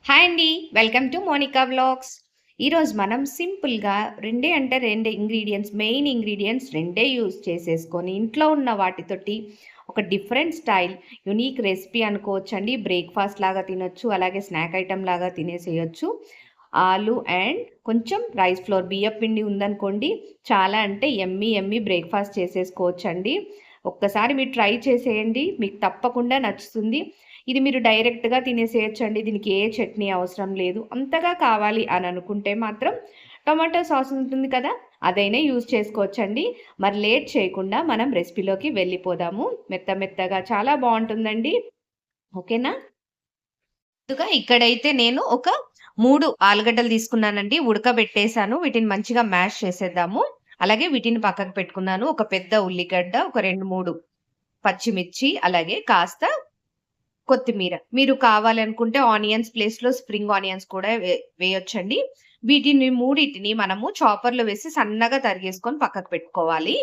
Hi అండి. Welcome to Monica vlogs. ఈరోజు మనం సింపుల్‌గా రెండు ఇంగ్రీడియెంట్స్, మెయిన్ ఇంగ్రీడియెంట్స్ రెండే యూజ్ చేసేసుకొని ఇంట్లో ఉన్న వాటితోటి ఒక డిఫరెంట్ స్టైల్, యూనిక్ రెసిపీ అనుకోవచ్చండి. బ్రేక్‌ఫాస్ట్ లాగా తినొచ్చు, అలాగే స్నాక్ ఐటెమ్ లాగా తినేసేయొచ్చు. ఆలు అండ్ కొంచెం రైస్ ఫ్లోర్ బియ్యపు పిండి ఉందనుకోండి, చాలా అంటే యమ్మీ యమ్మీ బ్రేక్‌ఫాస్ట్ చేసేసుకోవచ్చండి. ఒక్కసారి మీరు ట్రై చేసేయండి. మీకు తప్పకుండా నచ్చుతుంది. ఇది మీరు డైరెక్ట్‌గా తినేసేయొచ్చండి. దీనికి ఏ చట్నీ అవసరం లేదు. అంతగా కావాలి అని అనుకుంటే మాత్రం టొమాటో సాస్ ఉంటుంది కదా! అదైనా యూజ్ చేసుకోవచ్చండి. మరి లేట్ చేయకుండా మనం రెసిపీలోకి వెళ్ళిపోదాము. మెత్తగా చాలా బావుంటుందండి. ఓకేనా? ముందుగా ఇక్కడైతే నేను ఒక 3 ఆలుగడ్డలు తీసుకున్నానండి. ఉడకబెట్టేసాను. వీటిని మంచిగా మ్యాష్ చేసేద్దాము. అలాగే వీటిని పక్కకు పెట్టుకున్నాను. ఒక పెద్ద ఉల్లిగడ్డ, ఒక 2, 3 పచ్చిమిర్చి, అలాగే కాస్త కొత్తిమీర. మీరు కావాలనుకుంటే ఆనియన్స్ ప్లేస్‌లో స్ప్రింగ్ ఆనియన్స్ కూడా వేయొచ్చండి. వీటిని మూడిటిని మనము చాపర్‌లో వేసి సన్నగా తరిగేసుకొని పక్కకు పెట్టుకోవాలి.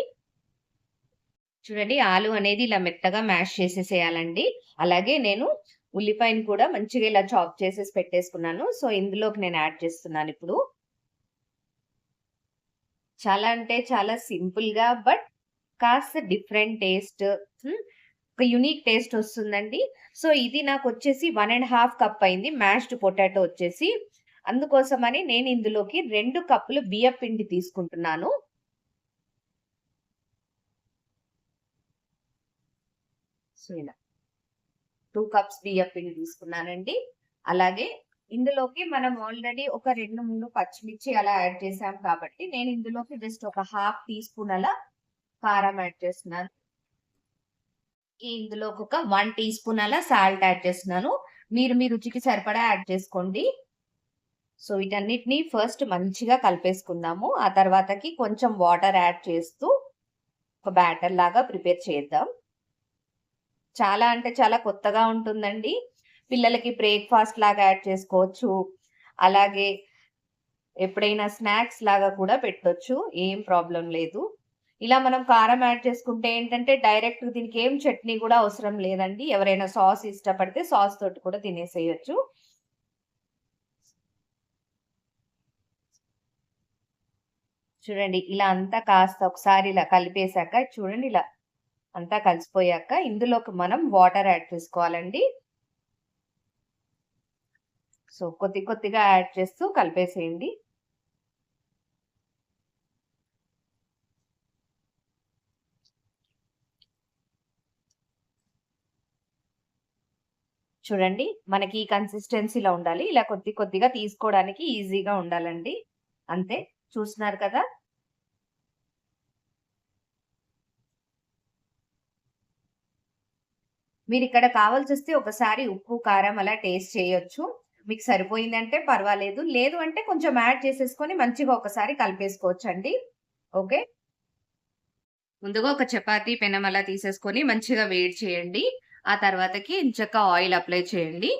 చూడండి, ఆలు అనేది ఇలా మెత్తగా మ్యాష్ చేసేసేయాలండి. అలాగే నేను ఉల్లిపాయను కూడా మంచిగా ఇలా చాప్ చేసేసి పెట్టేసుకున్నాను. సో, ఇందులోకి నేను యాడ్ చేస్తున్నానిప్పుడు. చాలా అంటే చాలా సింపుల్‌గా బట్ కాస్త డిఫరెంట్ టేస్ట్. హ్మ్. ఒక యూనిక్ టేస్ట్ వస్తుందండి. సో, ఇది నాకొచ్చేసి 1 ½ కప్ అయింది మ్యాష్డ్ పొటాటో వచ్చేసి. అందుకోసమని నేను ఇందులోకి 2 కప్పులు బియ్యపు పిండి తీసుకుంటున్నాను. సో, ఇలా 2 కప్స్ బియ్యపు పిండి తీసుకున్నానండి. అలాగే ఇందులోకి మనం ఆల్రెడీ ఒక 2, 3 పచ్చిమిర్చి అలా యాడ్ చేసాం కాబట్టి నేను ఇందులోకి జస్ట్ ఒక ½ టీ స్పూన్ అలా కారం యాడ్ చేస్తున్నాను. ఇందులోకి ఒక 1 టీ స్పూన్ అలా సాల్ట్ యాడ్ చేస్తున్నాను. మీరు మీ రుచికి సరిపడా యాడ్ చేసుకోండి. సో, వీటన్నిటిని ఫస్ట్ మంచిగా కలిపేసుకుందాము. ఆ తర్వాతకి కొంచెం వాటర్ యాడ్ చేస్తూ ఒక బ్యాటర్ లాగా ప్రిపేర్ చేద్దాం. చాలా అంటే చాలా కొత్తగా ఉంటుందండి. పిల్లలకి బ్రేక్‌ఫాస్ట్ లాగా యాడ్ చేసుకోవచ్చు. అలాగే ఎప్పుడైనా స్నాక్స్ లాగా కూడా పెట్టొచ్చు. ఏం ప్రాబ్లమ్ లేదు. ఇలా మనం కారం యాడ్ చేసుకుంటే ఏంటంటే డైరెక్ట్ దీనికి ఏం చట్నీ కూడా అవసరం లేదండి. ఎవరైనా సాస్ ఇష్టపడితే సాస్ తోటి కూడా తినేసేయొచ్చు. చూడండి, ఇలా అంతా కాస్త ఒకసారి ఇలా కలిపేసాక చూడండి, ఇలా అంతా కలిసిపోయాక ఇందులోకి మనం వాటర్ యాడ్ చేసుకోవాలండి. సో, కొద్దిగా యాడ్ చేస్తూ కలిపేసేయండి. చూడండి, మనకి ఈ కన్సిస్టెన్సీలో ఉండాలి. ఇలా కొద్దిగా తీసుకోవడానికి ఈజీగా ఉండాలండి. అంతే. చూస్తున్నారు కదా! మీరిక్కడ కావాల్సొస్తే ఒకసారి ఉప్పు, కారం అలా టేస్ట్ చేయొచ్చు. మీకు సరిపోయిందంటే పర్వాలేదు. లేదు అంటే కొంచెం యాడ్ చేసేసుకొని మంచిగా ఒకసారి కలిపేసుకోవచ్చండి. ఓకే. ముందుగా ఒక చపాతీ పెనం అలా తీసేసుకొని మంచిగా వేడి చేయండి. ఆ తర్వాతకి ఎంచక్కా ఆయిల్ అప్లై చేయండి.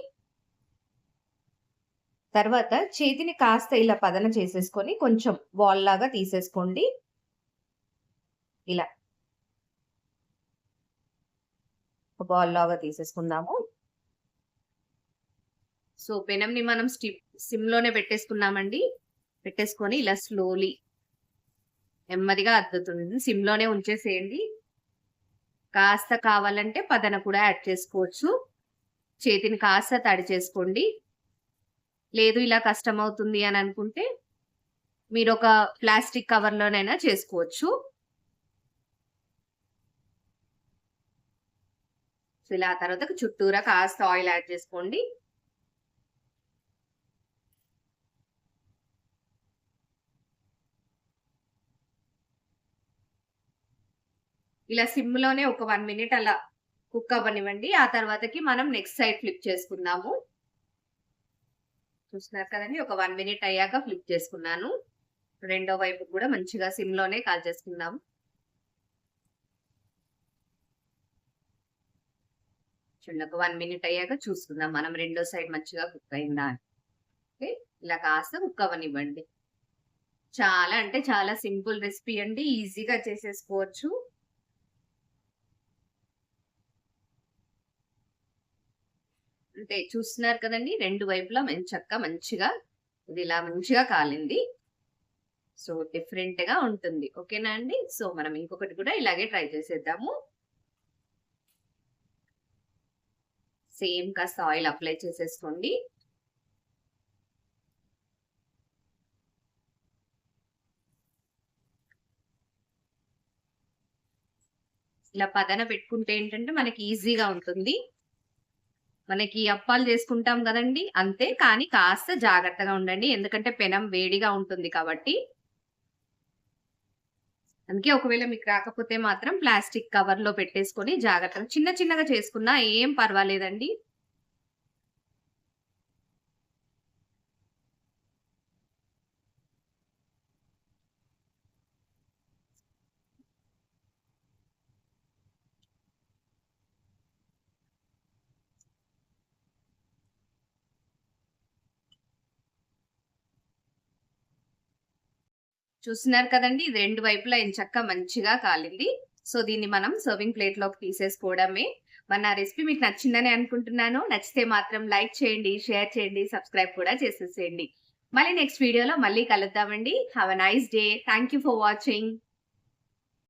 తర్వాత చేతిని కాస్త ఇలా పదన చేసేసుకొని కొంచెం బాల్ లాగా తీసేసుకోండి. ఇలా ఒక బాల్ లాగా తీసేసుకుందాము. సో, పెనంని మనం సిమ్‌లోనే పెట్టేసుకున్నామండి. పెట్టేసుకొని ఇలా స్లోలీ నెమ్మదిగా అద్దుతుంది. సిమ్‌లోనే ఉంచేసేయండి. కాస్త కావాలంటే పదన కూడా యాడ్ చేసుకోవచ్చు. చేతిని కాస్త తడి చేసుకోండి. లేదు ఇలా కష్టమవుతుంది అని అనుకుంటే మీరొక ప్లాస్టిక్ కవర్‌లోనైనా చేసుకోవచ్చు. సో, ఇలా ఆ తర్వాత చుట్టూరా కాస్త ఆయిల్ యాడ్ చేసుకోండి. ఇలా సిమ్‌లోనే ఒక 1 మినిట్ అలా కుక్ అవ్వనివ్వండి. ఆ తర్వాతకి మనం నెక్స్ట్ సైడ్ ఫ్లిప్ చేసుకుందాము. చూస్తున్నారు కదండీ! ఒక 1 మినిట్ అయ్యాక ఫ్లిప్ చేసుకున్నాను. రెండో వైపు కూడా మంచిగా సిమ్‌లోనే కాల్చేసుకుందాం. చూడండి, ఒక 1 మినిట్ అయ్యాక చూసుకుందాం మనం రెండో సైడ్ మంచిగా కుక్ అయిందా అని. ఓకే. ఇలా కాస్త కుక్ అవ్వనివ్వండి. చాలా అంటే చాలా సింపుల్ రెసిపీ అండి. ఈజీగా చేసేసుకోవచ్చు. అంటే చూస్తున్నారు కదండి, రెండు వైపులా మంచిగా ఇది ఇలా మంచిగా కాలింది. సో డిఫరెంట్ గా ఉంటుంది. ఓకేనా అండి? సో మనం ఇంకొకటి కూడా ఇలాగే ట్రై చేసేద్దాము. సేమ్ కాస్త ఆయిల్ అప్లై చేసేసుకోండి. ఇలా పదన పెట్టుకుంటే ఏంటంటే మనకి ఈజీగా ఉంటుంది. మనకి అప్పాలు చేసుకుంటాం కదండి, అంతే. కానీ కాస్త జాగ్రత్తగా ఉండండి, ఎందుకంటే పెనం వేడిగా ఉంటుంది కాబట్టి. అందుకే ఒకవేళ మీకు రాకపోతే మాత్రం ప్లాస్టిక్ కవర్ లో పెట్టేసుకొని జాగ్రత్తగా చిన్నగా చేసుకున్నా ఏం పర్వాలేదండి. చూస్తున్నారు కదండి, ఇది రెండు వైపులా ఎంచక్కా మంచిగా కాలింది. సో దీన్ని మనం సర్వింగ్ ప్లేట్ లోకి తీసేసుకోవడమే. మన రెసిపీ మీకు నచ్చిందని అనుకుంటున్నాను. నచ్చితే మాత్రం లైక్ చేయండి, షేర్ చేయండి, సబ్స్క్రైబ్ కూడా చేసేసేయండి. మళ్ళీ నెక్స్ట్ వీడియోలో మళ్ళీ కలుద్దామండి. Have a nice day. Thank you for watching.